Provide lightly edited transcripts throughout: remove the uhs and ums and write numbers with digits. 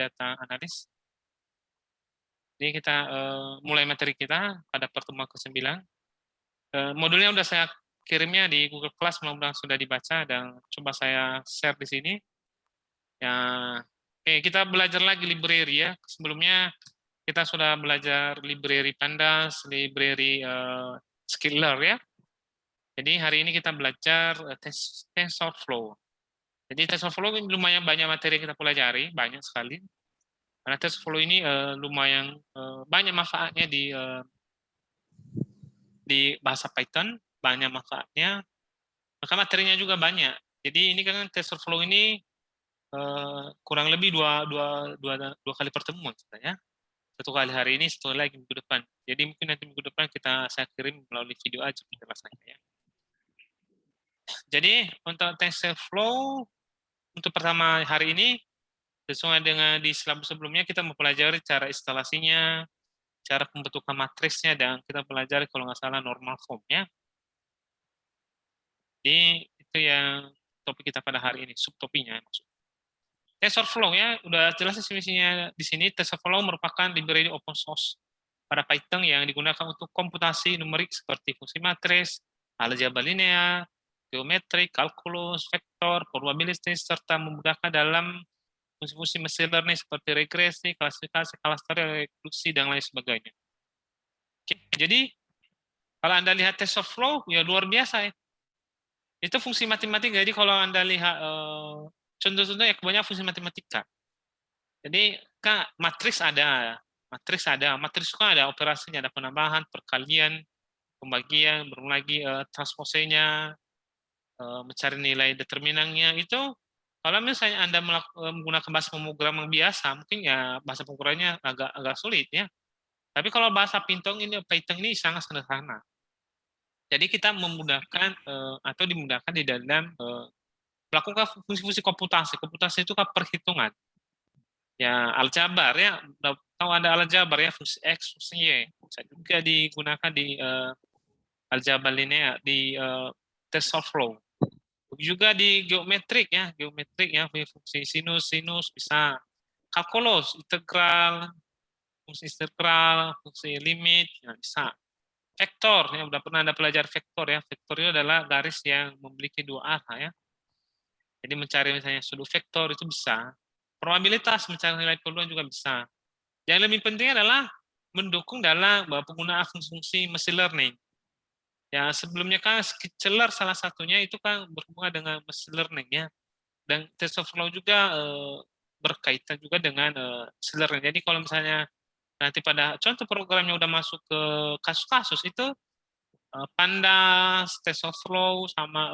data analis. Jadi kita mulai materi kita pada pertemuan ke-9. Modulnya udah saya kirimnya di Google Class, mudah-mudahan sudah dibaca dan coba saya share di sini. Ya, oke, kita belajar lagi library ya. Sebelumnya kita sudah belajar library Pandas, library Skiller ya. Jadi hari ini kita belajar TensorFlow. Jadi TensorFlow lumayan banyak materi yang kita pelajari, banyak sekali. Karena TensorFlow ini lumayan banyak manfaatnya di bahasa Python, banyak manfaatnya. Maka materinya juga banyak. Jadi ini kan TensorFlow ini kurang lebih dua kali pertemuan ya. Satu kali hari ini, satu lagi minggu depan. Jadi mungkin nanti minggu depan saya kirim melalui video aja penjelasannya ya. Jadi untuk TensorFlow untuk pertama hari ini sesuai dengan di silabus sebelumnya kita mempelajari cara instalasinya, cara pembentukan matriksnya, dan kita pelajari kalau nggak salah normal form ya. Jadi itu yang topik kita pada hari ini, subtopiknya maksudnya. TensorFlow ya, udah jelas definisinya di sini. TensorFlow merupakan library open source pada Python yang digunakan untuk komputasi numerik seperti fungsi matriks, aljabar linear, geometrik, kalkulus, vektor, probability, serta memudahkan dalam fungsi-fungsi machine learning seperti regresi, klasifikasi, clustering, reduksi, dan lain sebagainya. Oke, jadi kalau Anda lihat TensorFlow, ya luar biasa ya. Itu fungsi matematika, jadi kalau Anda lihat contoh-contoh ya kebanyakan fungsi matematika. Jadi Kak, matriks itu kan ada operasinya, ada penambahan, perkalian, pembagian, belum lagi transposenya, mencari nilai determinannya. Itu kalau misalnya Anda menggunakan bahasa pemrograman biasa, mungkin ya bahasa pemrogramannya agak sulit ya. Tapi kalau bahasa Python ini sangat sederhana. Jadi kita memudahkan atau dimudahkan di dalam melakukan fungsi-fungsi komputasi. Komputasi itu kan perhitungan. Ya, aljabar ya, tahu ada aljabar ya, fungsi X, fungsi Y. Bisa juga digunakan di aljabar linear, di TensorFlow. Juga di geometrik ya, fungsi sinus bisa. Kalkulus, fungsi limit, ya bisa. Vektor, ya udah pernah Anda pelajari vektor ya. Vektor itu adalah garis yang memiliki dua arah ya. Jadi mencari misalnya sudut vektor itu bisa. Probabilitas mencari nilai peluang juga bisa. Yang lebih penting adalah mendukung dalam penggunaan fungsi-fungsi machine learning. Ya sebelumnya kan Skitcheller salah satunya itu kan berhubungan dengan machine learning ya. Dan TensorFlow juga berkaitan juga dengan machine learning. Jadi kalau misalnya nanti pada contoh programnya udah masuk ke kasus-kasus itu Pandas, TensorFlow sama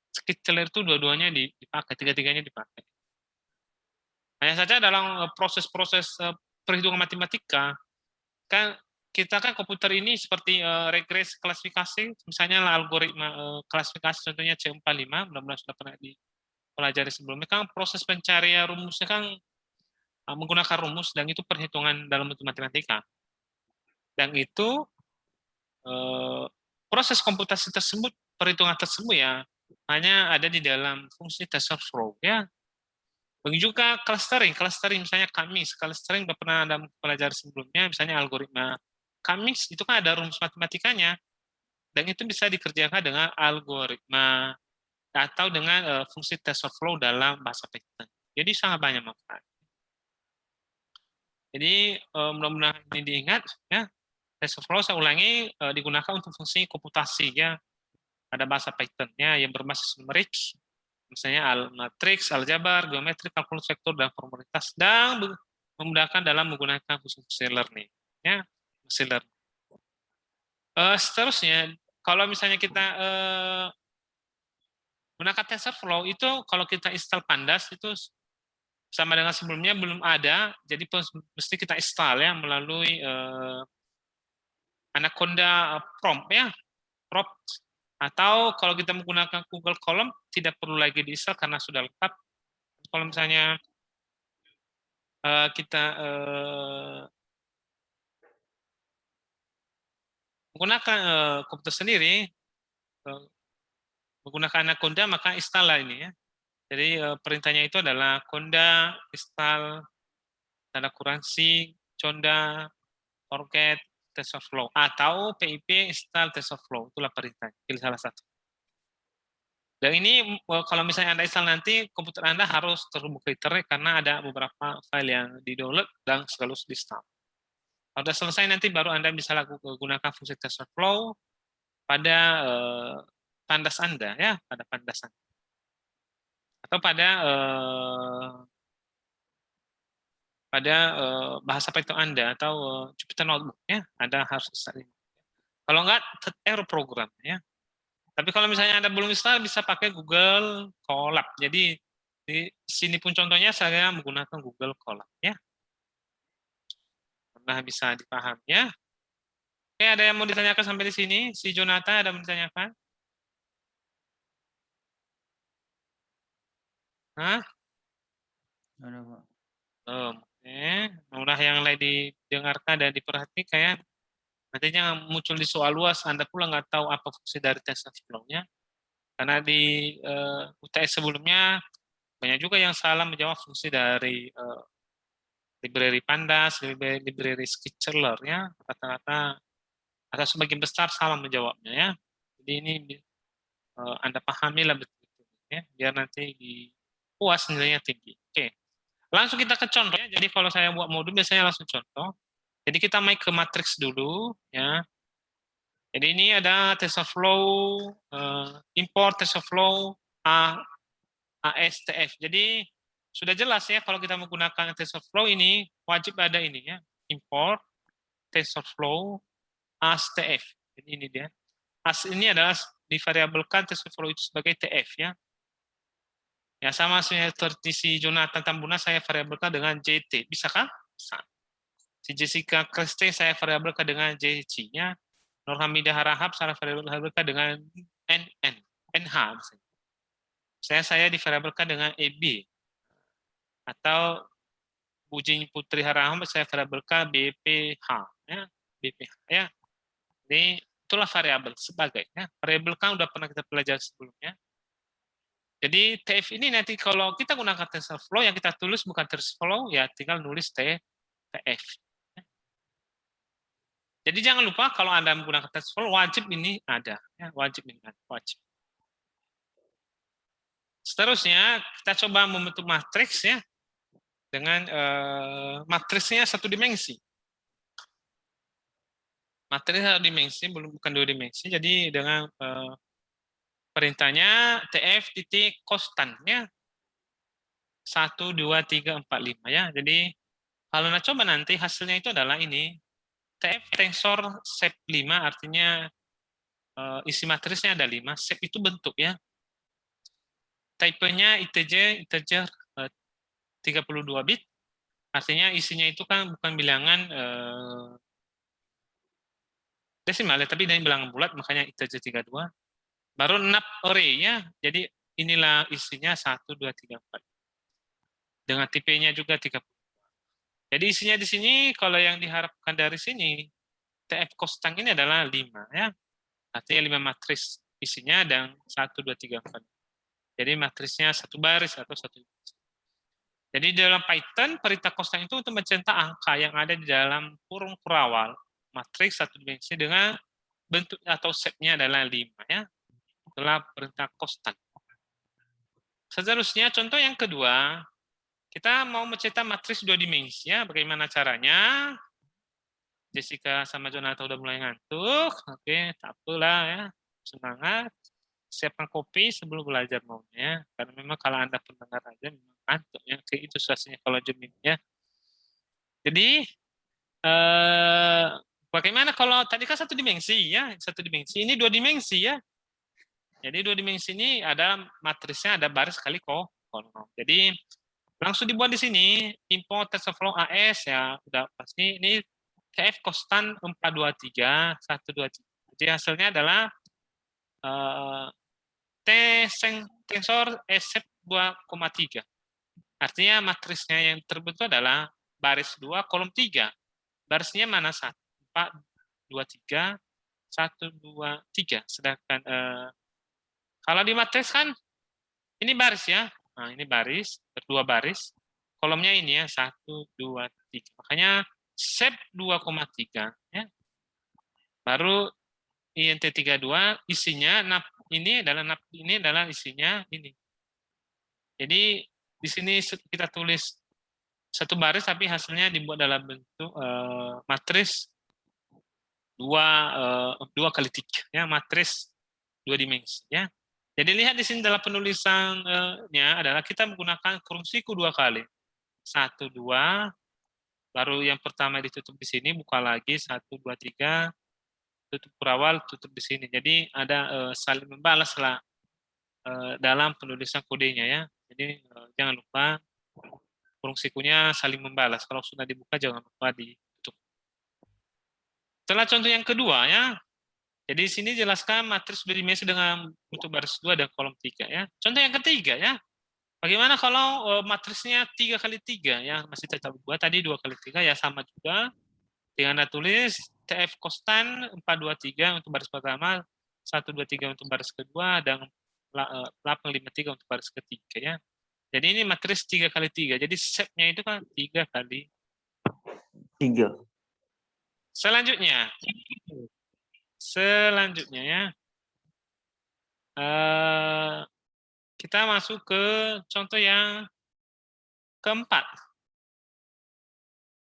Skitcheller itu dua-duanya dipakai, tiga-tiganya dipakai. Hanya saja dalam proses-proses perhitungan matematika, kan kita kan komputer ini seperti regresi klasifikasi, misalnya algoritma klasifikasi contohnya C45, mudah-mudahan sudah pernah dipelajari sebelumnya, kan proses pencarian rumusnya kan menggunakan rumus, dan itu perhitungan dalam bentuk matematika. Dan itu proses komputasi tersebut, perhitungan tersebut ya, hanya ada di dalam fungsi TensorFlow ya. Begitu juga clustering misalnya clustering udah pernah Anda pelajari sebelumnya, misalnya algoritma Kamis itu kan ada rumus matematikanya, dan itu bisa dikerjakan dengan algoritma atau dengan fungsi TensorFlow dalam bahasa Python. Jadi sangat banyak manfaat. Jadi mudah-mudahan ini diingat ya. TensorFlow saya ulangi digunakan untuk fungsi komputasi ya. Ada bahasa Python-nya yang berbasis numerik, misalnya matriks, aljabar, geometri, kalkulus vektor, dan formalitas, dan memudahkan dalam menggunakan fungsi learning. Ya, fungsi learning. Seterusnya, kalau misalnya kita gunakan TensorFlow itu, kalau kita install Pandas itu sama dengan sebelumnya belum ada, jadi mesti kita install ya melalui Anaconda prompt ya, prompt. Atau kalau kita menggunakan Google Column tidak perlu lagi diinstal karena sudah lengkap. Kalau misalnya kita menggunakan komputer sendiri, menggunakan Anaconda, maka install lah ini ya. Jadi perintahnya itu adalah conda install tanda kurang C, conda forget TensorFlow atau pip install TensorFlow, itulah perintahnya. Pilih salah satu. Dan ini kalau misalnya Anda install nanti komputer Anda harus terbuka internet karena ada beberapa file yang di-download dan sekaligus di-install. Kalau sudah selesai nanti baru Anda bisa gunakan fungsi TensorFlow pada pandas Anda ya, pada pandas Anda. Atau pada bahasa Python Anda atau Jupyter Notebook ya, Anda harus install ini. Kalau enggak error program ya. Tapi kalau misalnya Anda belum install bisa pakai Google Colab. Jadi di sini pun contohnya saya menggunakan Google Colab ya. Nah, bisa dipahami ya. Oke, ada yang mau ditanyakan sampai di sini? Si Jonathan ada yang mau ditanyakan? Hah? Ada, Pak. Oke, mudah yang lain didengarkan dan diperhatikan ya. Nanti jangan muncul di soal luas, Anda pula nggak tahu apa fungsi dari TensorFlow-nya. Karena di UTS sebelumnya banyak juga yang salah menjawab fungsi dari library Pandas, library Skitcheller ya, rata-rata atau sebagian besar salah menjawabnya ya. Jadi ini Anda pahami lah betul ya, biar nanti di UAS nilainya tinggi. Oke, langsung kita ke contoh ya. Jadi kalau saya buat modul biasanya langsung contoh. Jadi kita main ke matriks dulu ya. Jadi ini ada TensorFlow import TensorFlow ASTF. Jadi sudah jelas ya kalau kita menggunakan TensorFlow ini wajib ada ini ya, import TensorFlow ASTF. Jadi ini dia. As ini adalah divariabelkan TensorFlow itu sebagai TF ya. Ya sama seperti si Jonathan Tambuna saya variabelkan dengan JT. Bisa kan? Bisa. Si Jessica Kriste saya variabelkan dengan JC-nya. Nur Hamidah Harahap saya variabelkan dengan NN, NH misalnya. Saya divariabelkan dengan EB. Atau Bujing Putri Harahap saya variabelkan BPH ya. BPH ya. Jadi itulah variabel sebagai ya. Variabel kan udah pernah kita pelajari sebelumnya. Jadi TF ini nanti kalau kita gunakan TensorFlow yang kita tulis bukan TensorFlow ya tinggal nulis TF. Jadi jangan lupa kalau Anda menggunakan TensorFlow wajib ini ada ya, wajib ini ada, wajib. Seterusnya kita coba membentuk matriks ya dengan matriksnya satu dimensi. Matriks satu dimensi bukan dua dimensi. Jadi dengan perintahnya TF titik konstan ya 1 2 3 4 5 ya. Jadi kalau Anda coba nanti hasilnya itu adalah ini TF tensor shape 5 artinya isi matrisnya ada 5, shape itu bentuk ya. Tipenya integer 32 bit. Artinya isinya itu kan bukan bilangan desimal ya, tapi dari bilangan bulat makanya integer 32. Baru nap array-nya. Jadi inilah isinya 1 2 3 4. Dengan tipenya juga 30. Jadi isinya di sini kalau yang diharapkan dari sini TF konstan ini adalah 5 ya. Artinya 5 matris isinya dan 1 2 3 4. Jadi matrisnya satu baris atau satu baris. Jadi dalam Python perintah konstan itu untuk mencetak angka yang ada di dalam kurung kurawal matriks satu dimensi dengan bentuk atau shape-nya adalah 5 ya. Itulah perintah konstan. Seterusnya contoh yang kedua, kita mau mencetak matriks 2 dimensi ya. Bagaimana caranya? Jessica sama Jonathan udah mulai ngantuk. Oke, tak apalah ya. Semangat. Siapkan kopi sebelum belajar maunya. Karena memang kalau Anda pendengar aja memang ngantuk ya. Kayak itu suasananya kalau jeminnya. Jadi bagaimana kalau tadi kan satu dimensi ya, satu dimensi. Ini 2 dimensi ya. Jadi 2 dimensi ini ada matrisnya ada baris kali kolom. Jadi langsung dibuat di sini import TensorFlow AS ya udah pasti ini TF konstan 423 123. Jadi hasilnya adalah tensor SF 2,3. Artinya matrisnya yang terbentuk adalah baris 2 kolom 3. Barisnya mana? 1 4 2 3 1 2 3. Sedangkan kalau di matriks kan ini baris ya. Nah, ini baris, berdua baris. Kolomnya ini ya, 1, 2, 3. Makanya shape 2,3. Ya. Baru INT 32, isinya, ini adalah isinya ini. Jadi, di sini kita tulis satu baris, tapi hasilnya dibuat dalam bentuk matris 2 kali 3. Ya, matris 2 dimensi. Ya. Jadi lihat di sini dalam penulisannya adalah kita menggunakan kurung siku 2 kali. 1, 2, baru yang pertama ditutup di sini, buka lagi, 1, 2, 3, tutup berawal, tutup di sini. Jadi ada saling membalas lah dalam penulisan kodenya ya. Jadi jangan lupa kurung sikunya saling membalas. Kalau sudah dibuka jangan lupa ditutup. Setelah contoh yang kedua ya, jadi di sini jelaskan matriks berdimensi dengan bentuk baris 2 dan kolom 3 ya. Contoh yang ketiga ya. Bagaimana kalau matrisnya 3 kali 3 ya, masih tetap 2 tadi 2 kali 3 ya sama juga. Dengan Anda tulis TF konstan 423 untuk baris pertama, 123 untuk baris kedua dan 853 untuk baris ketiga ya. Jadi ini matris 3 kali 3. Jadi shape-nya itu kan 3 kali 3. Selanjutnya ya. Kita masuk ke contoh yang keempat.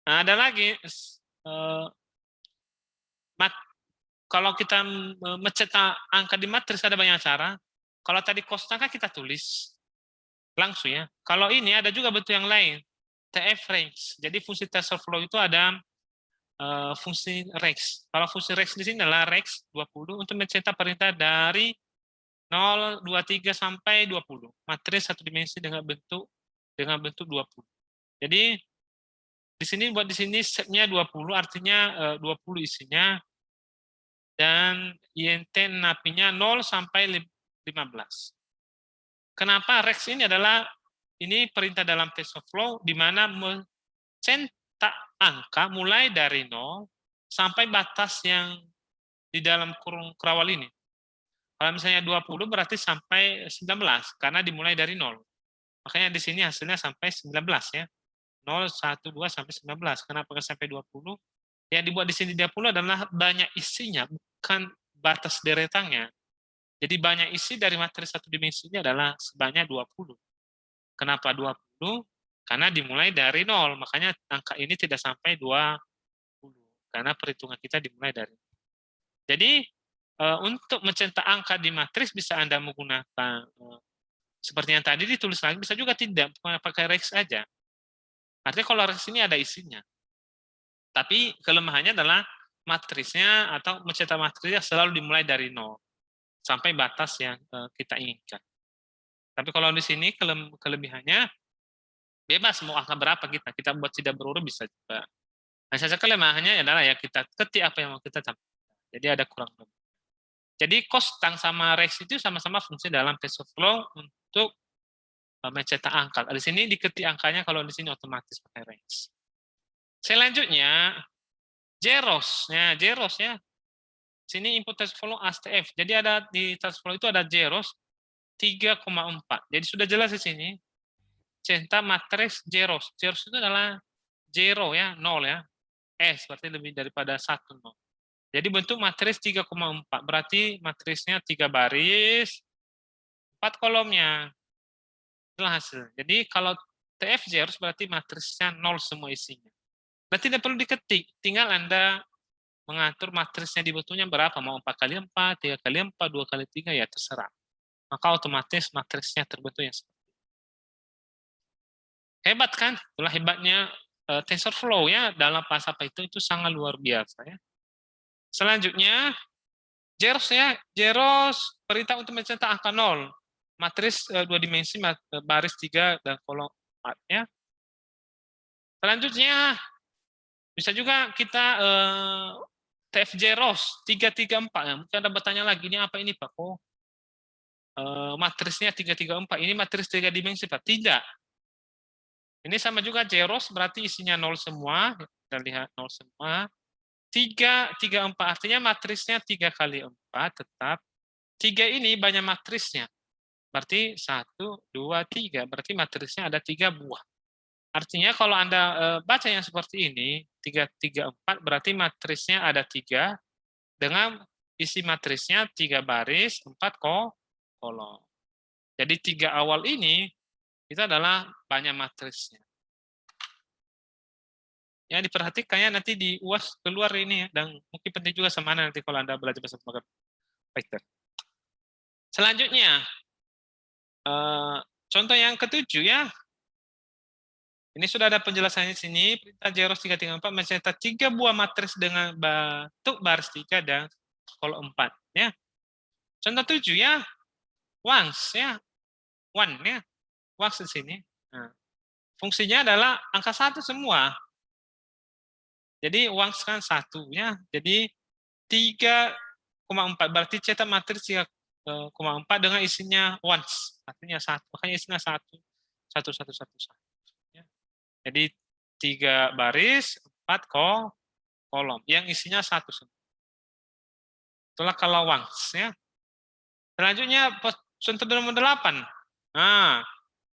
Nah, ada lagi kalau kita mencetak angka di matris ada banyak cara. Kalau tadi kostan kan kita tulis langsung ya. Kalau ini ada juga bentuk yang lain, TF range. Jadi fungsi TensorFlow itu ada fungsi rex. Kalau fungsi rex di sini adalah rex 20 untuk mencetak perintah dari 0, 23 sampai 20. Matris satu dimensi dengan bentuk 20. Jadi di sini setnya 20 artinya 20 isinya dan INT napinya 0 sampai 15. Kenapa rex ini adalah perintah dalam TensorFlow di mana mencetak angka mulai dari 0 sampai batas yang di dalam kurung kerawal ini. Kalau misalnya 20 berarti sampai 19 karena dimulai dari 0. Makanya di sini hasilnya sampai 19 ya. 0, 1, 2 sampai 19. Kenapa sampai 20? Yang dibuat di sini 20 adalah banyak isinya, bukan batas deretannya. Jadi banyak isi dari materi satu dimensinya adalah sebanyak 20. Kenapa 20? Karena dimulai dari 0, makanya angka ini tidak sampai 20. Karena perhitungan kita dimulai dari 0. Jadi untuk mencetak angka di matris bisa Anda menggunakan seperti yang tadi ditulis lagi, bisa juga tidak, pakai rex aja. Artinya kalau rex ini ada isinya. Tapi kelemahannya adalah matrisnya atau mencetak matrisnya selalu dimulai dari 0 sampai batas yang kita inginkan. Tapi kalau di sini kelebihannya bebas mau angka berapa kita buat tidak berurut bisa juga. Nah, saja kelemahannya adalah ya kita ketik apa yang mau kita tambahkan. Jadi ada kurang lebih. Jadi kostang sama rex itu sama-sama fungsi dalam TensorFlow untuk mencetak angka. Di sini diketik angkanya, kalau di sini otomatis pakai rex. Selanjutnya zeros. Ya, zeros ya. Sini input TensorFlow ASTF. Jadi ada di TensorFlow itu ada zeros 3,4. Jadi sudah jelas di sini. Cetak matriks zeros. Zeros itu adalah zero ya, 0 ya. Berarti lebih daripada 1 0. Jadi bentuk matriks 3,4. Berarti matrisnya 3 baris, 4 kolomnya. Itulah hasil. Jadi kalau TF zeros berarti matrisnya 0 semua isinya. Berarti tidak perlu diketik. Tinggal Anda mengatur matrisnya dibentuknya berapa. Mau 4 kali 4, 3 kali 4, 2 kali 3, ya terserah. Maka otomatis matriksnya terbentuk yang seperti itu. Hebat kan? Itulah hebatnya TensorFlow ya, dalam bahasa Python itu sangat luar biasa ya. Selanjutnya zeros ya, zeros perintah untuk mencetak angka 0. Matris 2 dimensi, baris 3 dan kolom 4 ya. Selanjutnya bisa juga kita TF zeros 334 ya. Mungkin Anda bertanya lagi, ini apa ini Pak? Oh, matrisnya 334. Ini matris 3 dimensi Pak? Tidak. Ini sama juga zeros berarti isinya 0 semua. Kita lihat 0 semua. 3, 3, 4. Artinya matrisnya 3 kali 4 tetap. 3 ini banyak matrisnya. Berarti 1, 2, 3. Berarti matrisnya ada 3 buah. Artinya kalau Anda baca yang seperti ini, 3, 3, 4, berarti matrisnya ada 3, dengan isi matrisnya 3 baris, 4 kolom. Jadi 3 awal ini, itu adalah banyak matrisnya. Ya, diperhatikan ya, nanti di UAS keluar ini ya, dan mungkin penting juga sama nanti kalau Anda belajar bahasa Python. Selanjutnya, contoh yang ketujuh ya. Ini sudah ada penjelasannya di sini. Perintah Jeros 334 mencetak 3 buah matris dengan bentuk baris 3 dan kolom 4. Ya. Contoh 7 ya. Once ya. One ya. Once di sini. Nah, fungsinya adalah angka 1 semua. Jadi once kan 1 ya. Jadi 3,4 berarti cetak matris 3,4 dengan isinya once. Artinya 1. Makanya isinya 1. 1, 1, 1, 1. Jadi 3 baris, 4 kolom. Yang isinya 1 semua. Itulah kalau once ya. Selanjutnya contoh nomor 8. Nah,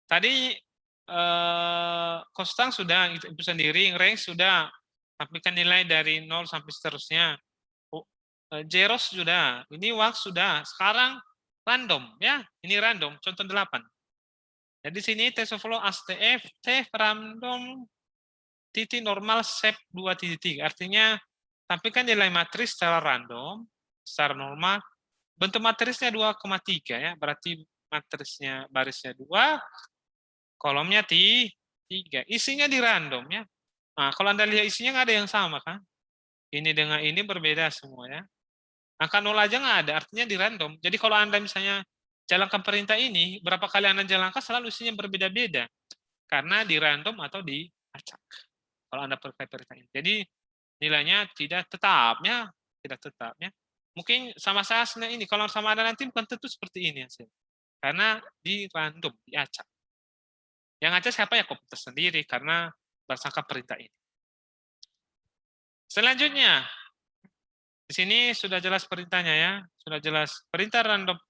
tadi kostang sudah itu sendiri, range sudah, sampaikan nilai dari 0 sampai seterusnya. Zeros sudah, ini once sudah. Sekarang random ya. Ini random, contoh 8. Jadi sini TensorFlow ASTF, TF random titik normal shape 2 titik. Artinya tampilkan nilai matris secara random, secara normal. Bentuk matrisnya 2,3 ya. Berarti matrisnya barisnya 2, kolomnya 3. Isinya di random ya. Nah, kalau Anda lihat isinya nggak ada yang sama kan? Ini dengan ini berbeda semua ya. Angka 0 aja nggak ada, artinya di random. Jadi kalau Anda misalnya jalankan perintah ini, berapa kali Anda jalankan selalu isinya berbeda-beda. Karena di random atau diacak. Kalau Anda pakai perintah ini. Jadi nilainya tidak tetap ya. Tidak tetap ya. Mungkin sama saya ini, kalau sama Anda nanti bukan tentu seperti ini hasil. Karena di random, diacak. Yang acak siapa ya? Komputer sendiri, karena berdasarkan perintah ini. Selanjutnya, di sini sudah jelas perintahnya ya. Sudah jelas. Perintah random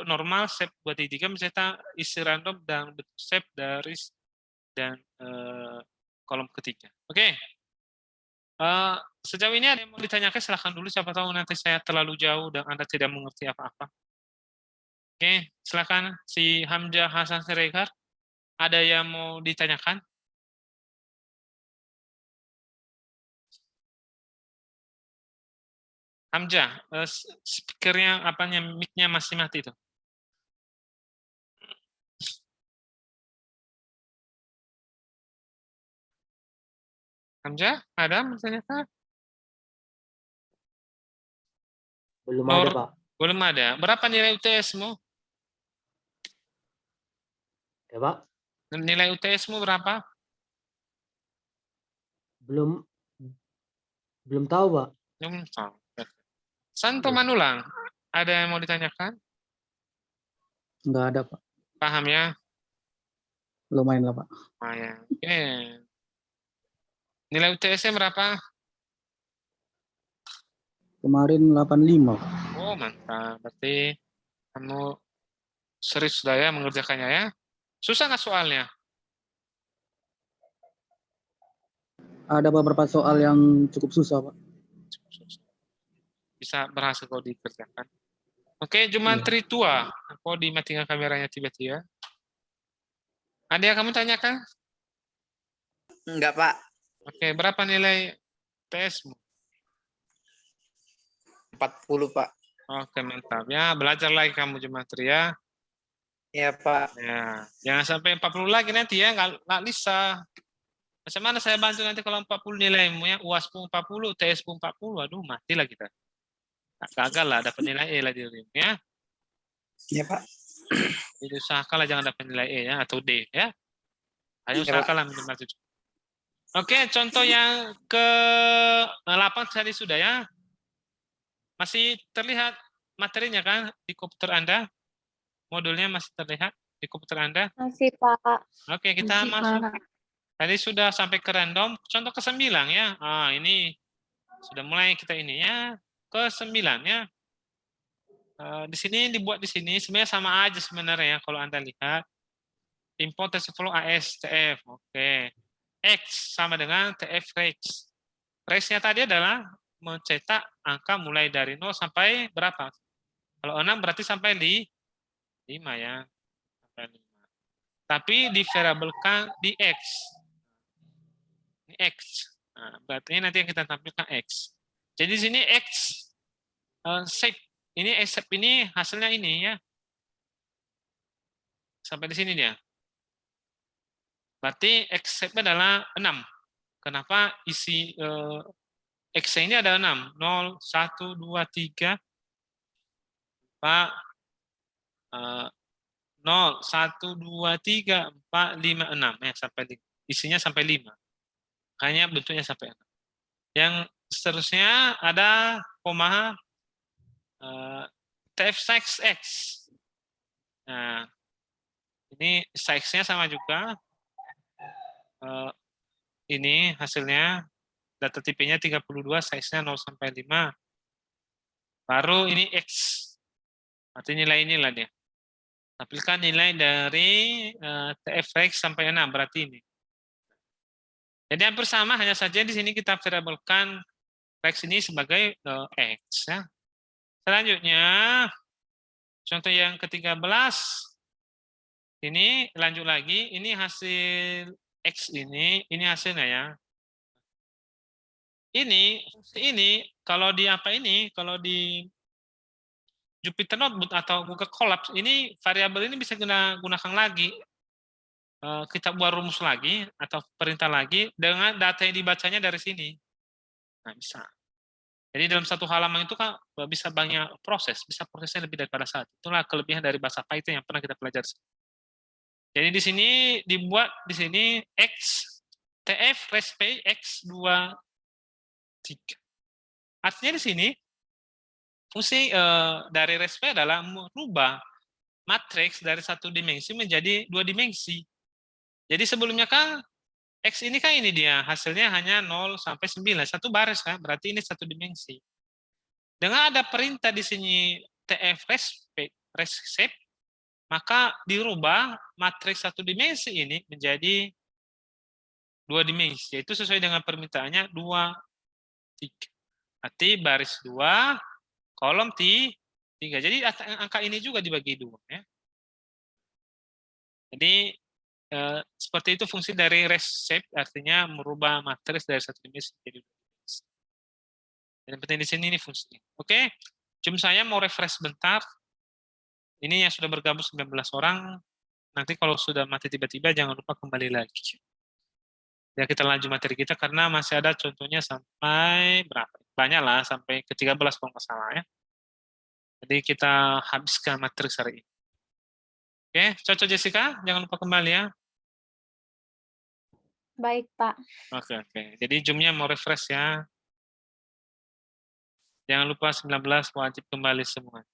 normal shape 2 titik misalnya isi random dan bentuk shape dari dan kolom ketiga. Oke. Sejauh ini ada yang mau ditanyakan, silahkan dulu. Siapa tahu nanti saya terlalu jauh dan Anda tidak mengerti apa-apa. Oke, silakan si Hamzah Hasan Siregar. Ada yang mau ditanyakan? Hamzah, speakernya apanya, mic-nya masih mati itu. Hamzah, ada menanyakan? Belum ada, Pak. Belum ada. Berapa nilai UTS-mu? Ya, Pak. Nilai UTS-mu berapa? Belum tahu, Pak. Belum tahu. Santo Ya. Manulang, ada yang mau ditanyakan? Enggak ada, Pak. Paham ya? Lumayan lah, Pak. Lumayan. Oke. Nilai UTS-nya berapa? Kemarin 85. Oh, mantap. Berarti kamu serius sudah ya mengerjakannya ya? Susah nggak soalnya? Ada beberapa soal yang cukup susah, Pak. Bisa berhasil kalau dikerjakan. Oke, Jumantri tua. Kok dimatikan kameranya tiba-tiba? Ada yang kamu tanyakan? Enggak, Pak. Oke, berapa nilai UTS-mu? 40, Pak. Oke, mantap. Ya, belajar lagi kamu Jumantri ya. Iya, Pak. Ya, jangan sampai 40 lagi nanti ya, nggak bisa. Macam mana saya bantu nanti kalau 40 nilaimu ya, UAS pun 40, TS pun 40, aduh matilah kita. Gagal lah, dapat nilai E lah di ya. Iya, Pak. Jadi usahakanlah jangan dapat nilai E ya, atau D ya. Hanya usahakanlah minimal 7. Oke, contoh yang ke-8 tadi sudah ya. Masih terlihat materinya kan di komputer Anda? Modulnya masih terlihat di komputer Anda? Masih, Pak. Oke, kita Masih, masuk. Pak. Tadi sudah sampai ke random. Contoh ke-9 ya. Ini sudah mulai kita ini ya. Ke-9 ya. Di sini dibuat di sini sebenarnya sama aja sebenarnya ya, kalau Anda lihat. Import TensorFlow AS TF. Oke. X sama dengan TF Rex. Rex-nya tadi adalah mencetak angka mulai dari 0 sampai berapa? Kalau 6 berarti sampai 5 ya. Sampai 5. Tapi divariabelkan di X. Ini X. Nah, berarti nanti yang kita tampilkan X. Jadi di sini X shape. Ini shape ini hasilnya ini ya. Sampai di sini dia. Berarti X shape adalah 6. Kenapa isi X ini ada 6? 0, 1, 2, 3, 4, 0, 1, 2, 3, 4, 5, 6. Ya, sampai isinya sampai 5. Makanya bentuknya sampai 6. Yang seterusnya ada koma TF size X. Nah, ini size-nya sama juga. Ini hasilnya data tipenya 32, size-nya 0 sampai 5. Baru ini X. Arti nilai inilah dia. Tampilkan nilai dari TF Rex sampai 6, berarti ini. Jadi hampir sama, hanya saja di sini kita variabelkan Rex ini sebagai X. Ya. Selanjutnya, contoh yang ke-13, ini lanjut lagi, ini hasil X ini hasilnya ya. Ini kalau di apa ini, kalau di Jupyter Notebook atau Google Colabs, ini variabel ini bisa kita gunakan lagi. Kita buat rumus lagi atau perintah lagi dengan data yang dibacanya dari sini. Nah, bisa. Jadi dalam satu halaman itu kan bisa banyak proses, bisa prosesnya lebih daripada satu. Itulah kelebihan dari bahasa Python yang pernah kita pelajari. Jadi di sini dibuat di sini X TF resp X 2 3. Artinya di sini fungsi dari resp adalah merubah matriks dari satu dimensi menjadi 2 dimensi. Jadi sebelumnya kan X ini kan ini dia, hasilnya hanya 0 sampai 9, satu baris kan, berarti ini satu dimensi. Dengan ada perintah di sini TF resp, maka dirubah matriks satu dimensi ini menjadi 2 dimensi, yaitu sesuai dengan permintaannya 2, 3. Berarti baris 2, kolom 3. Jadi angka ini juga dibagi 2 ya. Jadi seperti itu fungsi dari reshape, artinya merubah matriks dari satu dimensi menjadi 2 dimensi. Dan penting di sini ini fungsinya. Oke, Zoom saya mau refresh bentar. Ini yang sudah bergabung 19 orang. Nanti kalau sudah mati tiba-tiba jangan lupa kembali lagi. Ya kita lanjut materi kita karena masih ada contohnya sampai berapa? Banyak lah, sampai ke-13 kalau nggak salah ya. Jadi kita habiskan materi hari ini. Oke, cocok Jessica, jangan lupa kembali ya. Baik, Pak. Oke. Jadi Zoom-nya mau refresh ya. Jangan lupa 19 wajib kembali semua.